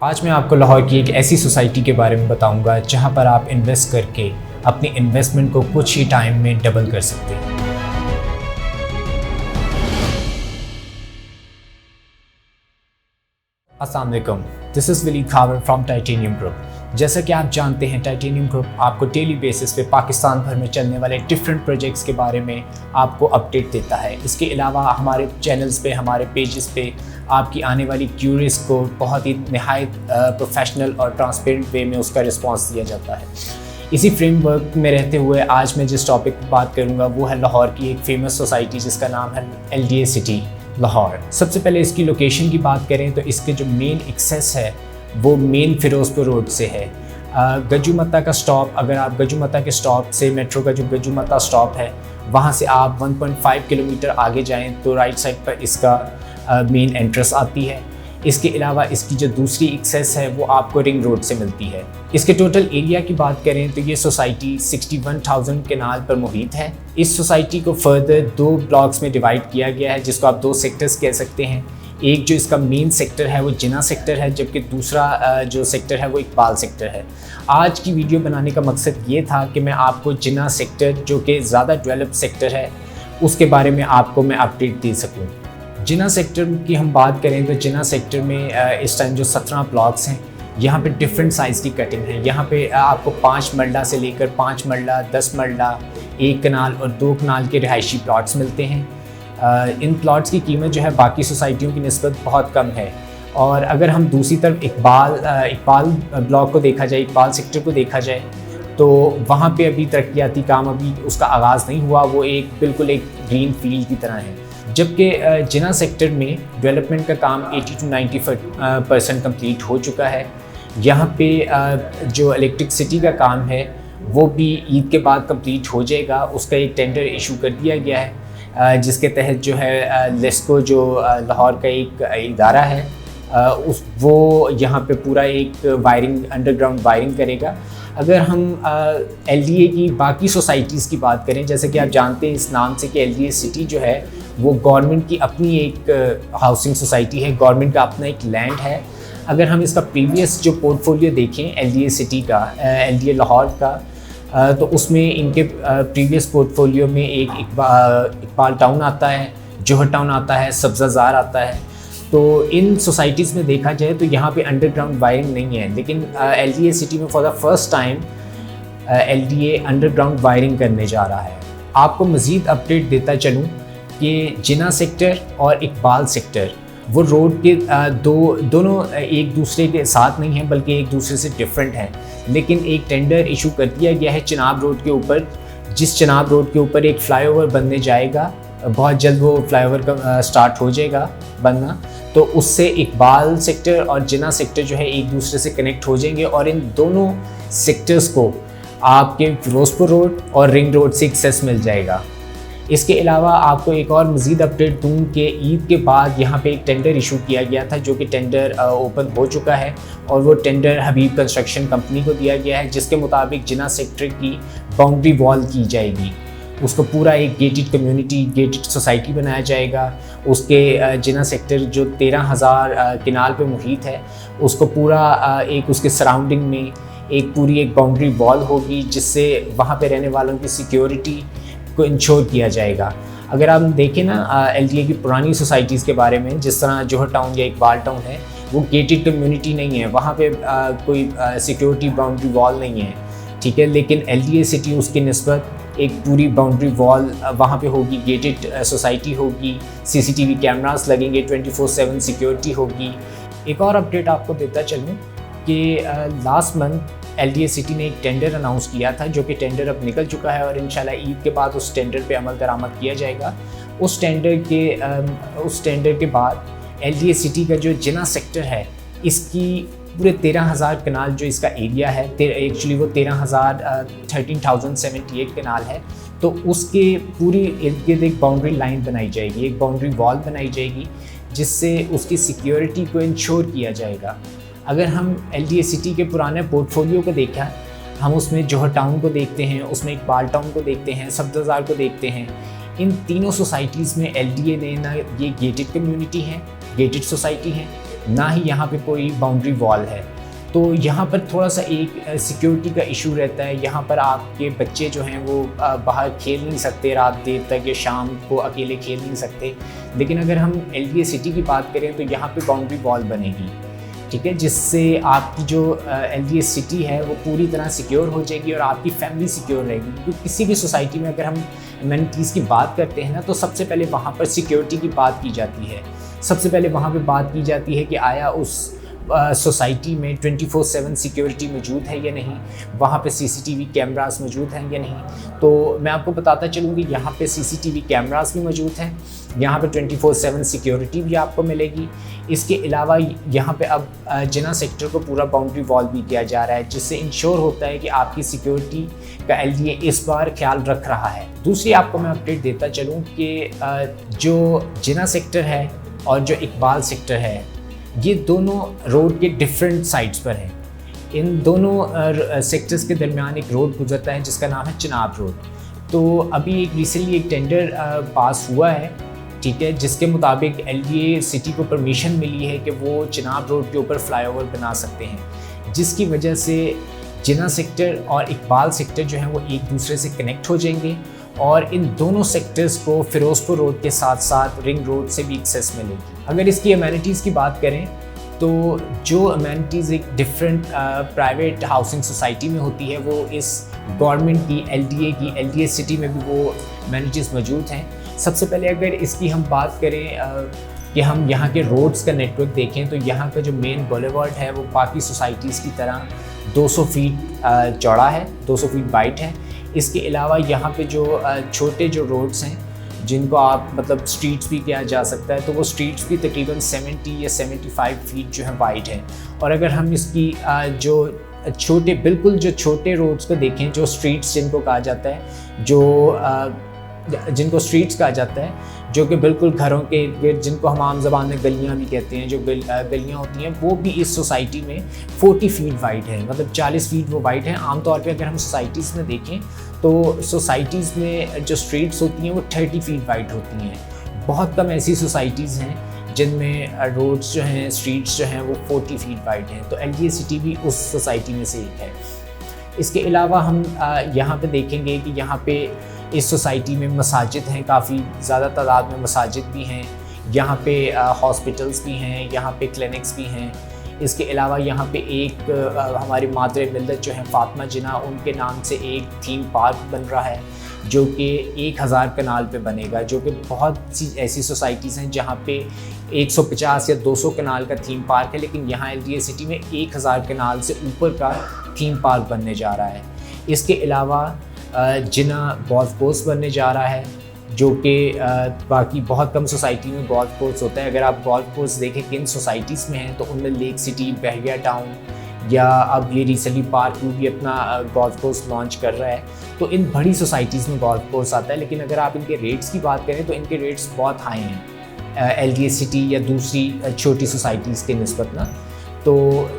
आज मैं आपको लाहौर की एक ऐसी सोसाइटी के बारे में बताऊंगा जहां पर आप इन्वेस्ट करके अपनी इन्वेस्टमेंट को कुछ ही टाइम में डबल कर सकते हैं। अस्सलाम वालेकुम, this is Waleed Khawar from titanium group. जैसा कि आप जानते हैं, टाइटेनियम ग्रुप आपको डेली बेसिस पे पाकिस्तान भर में चलने वाले डिफरेंट प्रोजेक्ट्स के बारे में आपको अपडेट देता है। इसके अलावा हमारे चैनल्स पे, हमारे पेजेस पे आपकी आने वाली क्यूरीज को बहुत ही नहायत प्रोफेशनल और ट्रांसपेरेंट वे में उसका रिस्पॉन्स दिया जाता है। इसी फ्रेमवर्क में रहते हुए आज मैं जिस टॉपिक पर बात करूँगा वो है लाहौर की एक फ़ेमस सोसाइटी जिसका नाम है LDA सिटी लाहौर। सबसे पहले इसकी लोकेशन की बात करें तो इसके जो मेन एक्सेस है वो मेन फिरोज़पुर रोड से है। गजुमत्ता का स्टॉप, अगर आप गजुमत्ता के स्टॉप से मेट्रो का जो गजुमत्ता स्टॉप है वहाँ से आप 1.5 किलोमीटर आगे जाएं तो राइट साइड पर इसका मेन एंट्रेंस आती है। इसके अलावा इसकी जो दूसरी एक्सेस है वो आपको रिंग रोड से मिलती है। इसके टोटल एरिया की बात करें तो ये सोसाइटी 61,000 कनाल पर मुहित है। इस सोसाइटी को फर्दर 2 ब्लॉक्स में डिवाइड किया गया है जिसको आप 2 सेक्टर्स कह सकते हैं। एक जो इसका मेन सेक्टर है वो जिना सेक्टर है, जबकि दूसरा जो सेक्टर है वो इकबाल सेक्टर है। आज की वीडियो बनाने का मकसद ये था कि मैं आपको जिना सेक्टर, जो कि ज़्यादा डेवलप्ड सेक्टर है, उसके बारे में आपको मैं अपडेट दे सकूँ। जिना सेक्टर की हम बात करें तो जिना सेक्टर में इस टाइम जो 17 ब्लॉक्स हैं, यहाँ पे डिफरेंट साइज़ की कटिंग है। यहाँ पे आपको 5 मरला से लेकर 5 मरला, 10 मरला, 1 कनाल और 2 कनाल के रिहायशी प्लॉट्स मिलते हैं। इन प्लॉट्स की कीमत जो है बाकी सोसाइटियों की निस्बत बहुत कम है। और अगर हम दूसरी तरफ इकबाल ब्लॉक को देखा जाए, इकबाल सेक्टर को देखा जाए, तो वहाँ पे अभी तरक्याती काम अभी उसका आगाज़ नहीं हुआ। वो बिल्कुल एक ग्रीन फील्ड की तरह है। जबकि जिना सेक्टर में डेवलपमेंट का काम 80 to 90% कंप्लीट हो चुका है। यहाँ पे जो इलेक्ट्रिसिटी का काम है वो भी ईद के बाद कंप्लीट हो जाएगा। उसका एक टेंडर इशू कर दिया गया है जिसके तहत जो है लेस्को जो लाहौर का एक इदारा है वो यहाँ पे पूरा एक वायरिंग, अंडरग्राउंड वायरिंग करेगा। अगर हम LDA की बाकी सोसाइटीज़ की बात करें, जैसे कि आप जानते हैं इस नाम से कि LDA सिटी जो है वो गवर्नमेंट की अपनी एक हाउसिंग सोसाइटी है, गवर्नमेंट का अपना एक लैंड है। अगर हम इसका प्रीवियस जो पोर्टफोलियो देखें LDA सिटी का, LDA लाहौर का, तो उसमें इनके प्रीवियस पोर्टफोलियो में एक इकबाल टाउन आता है, जोहर टाउन आता है, सब्ज़ाज़ार आता है। तो इन सोसाइटीज़ में देखा जाए तो यहाँ पे अंडरग्राउंड वायरिंग नहीं है, लेकिन LDA सिटी में for the first time LDA underground wiring करने जा रहा है। आपको मज़ीद अपडेट देता चलूँ कि जिना सेक्टर और इकबाल सेक्टर वो रोड के दोनों एक दूसरे के साथ नहीं हैं, बल्कि एक दूसरे से डिफरेंट हैं। लेकिन एक टेंडर इशू कर दिया गया है चिनाब रोड के ऊपर, जिस चिनाब रोड के ऊपर एक फ़्लाईओवर बनने जाएगा। बहुत जल्द वो फ्लाईओवर का स्टार्ट हो जाएगा बनना, तो उससे इकबाल सेक्टर और जिना सेक्टर जो है एक दूसरे से कनेक्ट हो जाएंगे और इन दोनों सेक्टर्स को आपके फिरोज़पुर रोड और रिंग रोड से एक्सेस मिल जाएगा। इसके अलावा आपको एक और मज़ीद अपडेट दूँ कि ईद के बाद यहाँ पे एक टेंडर इशू किया गया था, जो कि टेंडर ओपन हो चुका है और वो टेंडर हबीब कंस्ट्रक्शन कंपनी को दिया गया है, जिसके मुताबिक जिना सेक्टर की बाउंड्री वॉल की जाएगी। उसको पूरा एक गेटेड कम्युनिटी, गेटेड सोसाइटी बनाया जाएगा। उसके जिना सेक्टर जो 13,000 कनाल पे मुहित है, उसको पूरा एक उसके सराउंडिंग में एक पूरी एक बाउंड्री वॉल होगी, जिससे वहाँ पे रहने वालों की सिक्योरिटी को इंश्योर किया जाएगा। अगर आप देखें ना LDA की पुरानी सोसाइटीज़ के बारे में, जिस तरह जोहर टाउन या इकबाल टाउन है, वो गेटेड कम्युनिटी नहीं है, वहाँ पे कोई सिक्योरिटी बाउंड्री वॉल नहीं है, ठीक है। लेकिन LDA सिटी उसकी निस्बत एक पूरी बाउंड्री वॉल वहाँ पे होगी, गेटेड सोसाइटी होगी, CCTV कैमरास लगेंगे, 24/7 सिक्योरिटी होगी। एक और अपडेट आपको देता चलूँ कि लास्ट मंथ LDA सिटी ने एक टेंडर अनाउंस किया था, जो कि टेंडर अब निकल चुका है और इंशाल्लाह ईद के बाद उस टेंडर पे अमल दरामद किया जाएगा। उस टेंडर के बाद LDA सिटी का जो जिना सेक्टर है, इसकी पूरे 13,000 कनाल जो इसका एरिया है, एक्चुअली वो 13,078 कनाल है, तो उसके पूरी इर्द गिर्द एक बाउंड्री लाइन बनाई जाएगी, एक बाउंड्री वॉल बनाई जाएगी, जिससे उसकी सिक्योरिटी को इंश्योर किया जाएगा। अगर हम LDA सिटी के पुराने पोर्टफोलियो को देखा, हम उसमें जोहर टाउन को देखते हैं, उसमें इकबाल टाउन को देखते हैं, सब्ज़ाज़ार को देखते हैं। इन तीनों सोसाइटीज़ में LDA ने ना ये गेटेड कम्युनिटी है, गेटेड सोसाइटी है, ना ही यहाँ पे कोई बाउंड्री वॉल है। तो यहाँ पर थोड़ा सा एक सिक्योरिटी का इशू रहता है। यहाँ पर आपके बच्चे जो हैं वो बाहर खेल नहीं सकते रात देर तक, या शाम को अकेले खेल नहीं सकते। लेकिन अगर हम LDA सिटी की बात करें तो यहाँ पे बाउंड्री वॉल बनेगी, ठीक है, जिससे आपकी जो LDA सिटी है वो पूरी तरह सिक्योर हो जाएगी और आपकी फैमिली सिक्योर रहेगी। क्योंकि किसी भी सोसाइटी में अगर हम एमेनिटीज़ की बात करते हैं ना, तो सबसे पहले वहाँ पर सिक्योरिटी की बात की जाती है। सबसे पहले वहाँ पे बात की जाती है कि आया उस सोसाइटी में 24/7 सिक्योरिटी मौजूद है या नहीं, वहाँ पे CCTV कैमरास मौजूद हैं या नहीं। तो मैं आपको बताता चलूँ कि यहाँ पे CCTV कैमरास भी मौजूद हैं, यहाँ पे 24/7 सिक्योरिटी भी आपको मिलेगी। इसके अलावा यहाँ पे अब जिना सेक्टर को पूरा बाउंड्री वॉल भी किया जा रहा है, जिससे इंश्योर होता है कि आपकी सिक्योरिटी का LDA इस बार ख्याल रख रहा है। दूसरी आपको मैं अपडेट देता चलूँ कि जो जिना सेक्टर है और जो इकबाल सेक्टर है, ये दोनों रोड के डिफरेंट साइड्स पर हैं। इन दोनों सेक्टर्स के दरमियान एक रोड गुजरता है जिसका नाम है चिनाब रोड। तो अभी एक रिसेंटली एक टेंडर पास हुआ है, ठीक है, जिसके मुताबिक LDA सिटी को परमिशन मिली है कि वो चिनाब रोड के ऊपर फ्लाईओवर बना सकते हैं, जिसकी वजह से जिना सेक्टर और इकबाल सेक्टर जो है वो एक दूसरे से कनेक्ट हो जाएंगे और इन दोनों सेक्टर्स को फिरोजपुर रोड के साथ साथ रिंग रोड से भी एक्सेस मिलेगी। अगर इसकी अमेनिटीज़ की बात करें तो जो अमेनिटीज़ एक डिफरेंट प्राइवेट हाउसिंग सोसाइटी में होती है, वो इस गवर्नमेंट की LDA सिटी में भी वो अमेनिटीज़ मौजूद हैं। सबसे पहले अगर इसकी हम बात करें कि हम यहाँ के रोड्स का नेटवर्क देखें तो यहाँ का जो मेन बुलेवार्ड है वो बाकी सोसाइटीज़ की तरह 200 फीट चौड़ा है, 200 फीट वाइड है। इसके अलावा यहाँ पे जो छोटे जो रोड्स हैं जिनको आप मतलब स्ट्रीट्स भी किया जा सकता है, तो वो स्ट्रीट्स भी तकरीबन 70 या 75 फीट जो है वाइड है। और अगर हम इसकी जो बिल्कुल जो छोटे रोड्स को देखें, जो स्ट्रीट्स जिनको कहा जाता है, जिनको स्ट्रीट्स कहा जाता है, जो कि बिल्कुल घरों के इर्द, जिनको हम आम ज़बान में गलियाँ भी कहते हैं, जो गलियाँ होती हैं, वो भी इस सोसाइटी में 40 फीट वाइड है, मतलब 40 फीट वो वाइड है। आमतौर पे अगर हम सोसाइटीज़ में देखें तो सोसाइटीज़ में जो स्ट्रीट्स होती हैं वो 30 फीट वाइड होती हैं। बहुत कम ऐसी सोसाइटीज़ हैं जिनमें रोड्स जो हैं, स्ट्रीट्स जो हैं वो 40 फीट वाइड हैं। तो LDA सिटी भी उस सोसाइटी में से एक है। इसके अलावा हम यहाँ पे देखेंगे कि यहाँ पे इस सोसाइटी में मसाजिद हैं, काफ़ी ज़्यादा तादाद में मसाजिद भी हैं, यहाँ पे हॉस्पिटल्स भी हैं, यहाँ पे क्लिनिक्स भी हैं। इसके अलावा यहाँ पे एक हमारी मादर मिल्लत जो है फातिमा जिना, उनके नाम से एक थीम पार्क बन रहा है जो कि 1000 कनाल पे बनेगा, जो कि बहुत सी ऐसी सोसाइटीज़ हैं जहाँ पे 150 या 200 कनाल का थीम पार्क है, लेकिन यहाँ LDA सिटी में 1000 कनाल से ऊपर का थीम पार्क बनने जा रहा है। इसके अलावा जिना गोल्फ कोर्स बनने जा रहा है, जो कि बाकी बहुत कम सोसाइटी में गोल्फ कोर्स होता है। अगर आप गोल्फ कोर्स देखें किन सोसाइटीज़ में हैं तो उनमें लेक सिटी, बहरिया टाउन या अब ये रिसेंटली पार्क में भी अपना गोल्फ कोर्स लॉन्च कर रहा है। तो इन बड़ी सोसाइटीज़ में गोल्फ कोर्स आता है, लेकिन अगर आप इनके रेट्स की बात करें तो इनके रेट्स बहुत हाई हैं LDA सिटी या दूसरी छोटी सोसाइटीज़ के निस्बत ना। तो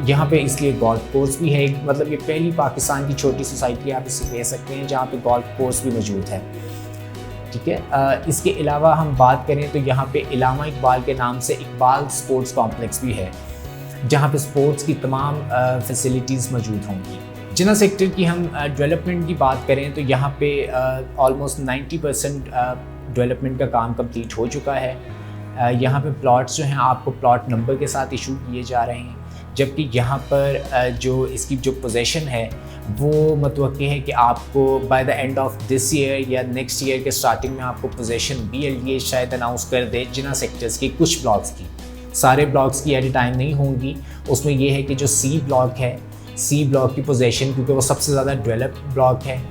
यहाँ पे इसलिए गोल्फ कोर्स भी है, मतलब ये पहली पाकिस्तान की छोटी सोसाइटी आप इसे कह सकते हैं जहाँ पे गोल्फ कोर्स भी मौजूद है, ठीक है। इसके अलावा हम बात करें तो यहाँ पे इलामा इकबाल के नाम से इकबाल स्पोर्ट्स कॉम्प्लेक्स भी है, जहाँ पे स्पोर्ट्स की तमाम फैसिलिटीज़ मौजूद होंगी। जिना सेक्टर की हम डेवलपमेंट की बात करें तो यहाँ पे ऑलमोस्ट 90% डेवलपमेंट का काम कंप्लीट हो चुका है। यहाँ पे प्लॉट्स जो हैं आपको प्लॉट नंबर के साथ इशू किए जा रहे हैं, जबकि यहाँ पर जो इसकी जो पोजीशन है वो मतवक्की है कि आपको by the end of this year या नेक्स्ट ईयर के स्टार्टिंग में आपको पोजीशन भी LDA शायद अनाउंस कर दे जिना सेक्टर्स की, कुछ ब्लॉक्स की। सारे ब्लॉक्स की एट ए टाइम नहीं होंगी। उसमें ये है कि जो C ब्लॉक है, C ब्लॉक की पोजीशन, क्योंकि वो सबसे ज़्यादा डेवलप ब्लॉक है,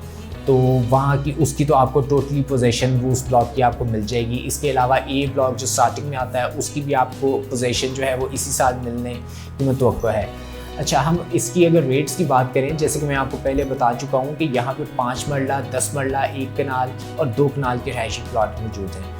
तो वहाँ की उसकी तो आपको टोटली पोजीशन वो उस ब्लॉक की आपको मिल जाएगी। इसके अलावा A ब्लॉक जो स्टार्टिंग में आता है उसकी भी आपको पोजीशन जो है वो इसी साल मिलने की मुतवक्को है। अच्छा, हम इसकी अगर रेट्स की बात करें, जैसे कि मैं आपको पहले बता चुका हूँ कि यहाँ पे 5 मरला, 10 मरला, 1 कनाल और 2 कनाल के रहायशी प्लॉट मौजूद हैं।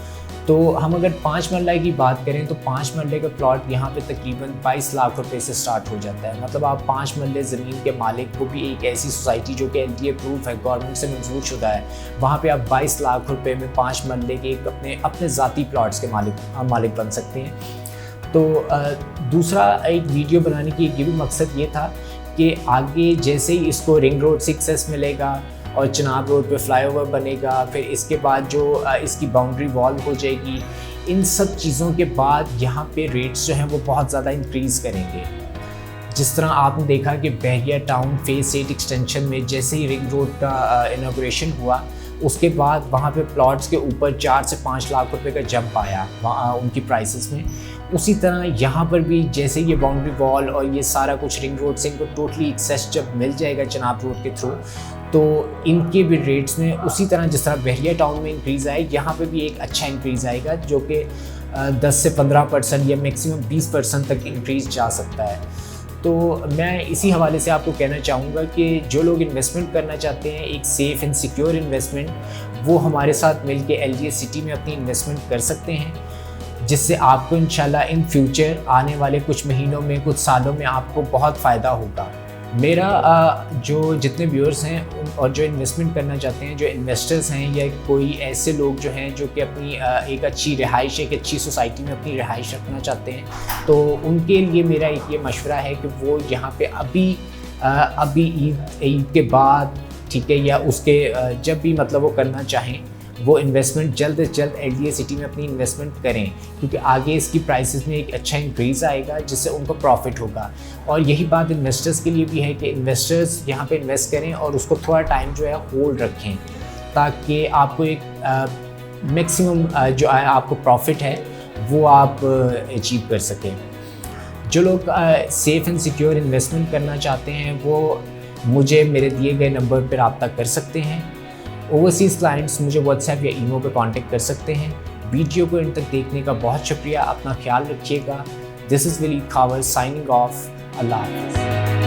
तो हम अगर 5 मरला की बात करें तो 5 मरले का प्लॉट यहाँ पे तकरीबन 22 लाख रुपए से स्टार्ट हो जाता है। मतलब आप 5 मरले ज़मीन के मालिक को भी, एक ऐसी सोसाइटी जो कि LDA अप्रूव है, गवर्नमेंट से मंजूर शुदा है, वहाँ पे आप 22 लाख रुपए में 5 मरले के अपने ज़ाती प्लॉट्स के मालिक बन सकते हैं। तो दूसरा एक वीडियो बनाने की ये भी मकसद ये था कि आगे जैसे ही इसको रिंग रोड सक्सेस मिलेगा और चिनाब रोड पे फ्लाईओवर बनेगा, फिर इसके बाद जो इसकी बाउंड्री वॉल हो जाएगी, इन सब चीज़ों के बाद यहाँ पे रेट्स जो हैं वो बहुत ज़्यादा इंक्रीज़ करेंगे। जिस तरह आपने देखा कि बहरिया टाउन फेज़ 8 एक्सटेंशन में जैसे ही रिंग रोड का इनॉग्रेशन हुआ, उसके बाद वहाँ पे प्लॉट्स के ऊपर 4 से 5 लाख रुपए का जंप आया वहाँ उनकी प्राइसेस में। उसी तरह यहाँ पर भी जैसे ये बाउंड्री वॉल और ये सारा कुछ रिंग रोड से इनको टोटली एक्सेस जब मिल जाएगा चिनाब रोड के थ्रू, तो इनके भी रेट्स में उसी तरह जिस तरह बहरिया टाउन में इंक्रीज़ आए, यहाँ पे भी एक अच्छा इंक्रीज़ आएगा जो कि 10 से 15% या मैक्सिमम 20% तक इंक्रीज़ जा सकता है। तो मैं इसी हवाले से आपको कहना चाहूँगा कि जो लोग इन्वेस्टमेंट करना चाहते हैं, एक सेफ़ एंड सिक्योर इन्वेस्टमेंट, वो हमारे साथ मिल के LGA सिटी में अपनी इन्वेस्टमेंट कर सकते हैं, जिससे आपको इंशाल्लाह इन फ्यूचर आने वाले कुछ महीनों में, कुछ सालों में आपको बहुत फ़ायदा होगा। मेरा जो जितने व्यूअर्स हैं और जो इन्वेस्टमेंट करना चाहते हैं, जो इन्वेस्टर्स हैं या कोई ऐसे लोग जो हैं जो कि अपनी एक अच्छी रिहाइश, एक अच्छी सोसाइटी में अपनी रिहाइश रखना चाहते हैं, तो उनके लिए मेरा एक ये मशवरा है कि वो यहाँ पे अभी ईद के बाद, ठीक है, या उसके जब भी मतलब वो करना चाहें, वो इन्वेस्टमेंट जल्द से जल्द LGA सिटी में अपनी इन्वेस्टमेंट करें, क्योंकि आगे इसकी प्राइसेस में एक अच्छा इंक्रीज़ आएगा जिससे उनको प्रॉफिट होगा। और यही बात इन्वेस्टर्स के लिए भी है कि इन्वेस्टर्स यहाँ पे इन्वेस्ट करें और उसको थोड़ा टाइम जो है होल्ड रखें, ताकि आपको एक मैक्सिमम जो है आपको प्रॉफिट है वो आप अचीव कर सकें। जो लोग सेफ़ एंड सिक्योर इन्वेस्टमेंट करना चाहते हैं वो मुझे मेरे दिए गए नंबर पर रब्ता कर सकते हैं। ओवरसीज़ क्लाइंट्स मुझे व्हाट्सएप या ईमेल पे कांटेक्ट कर सकते हैं। वीडियो को इन तक देखने का बहुत शुक्रिया। अपना ख्याल रखिएगा। This is Waleed Khawar signing off. अल्लाह हाफ़िज़।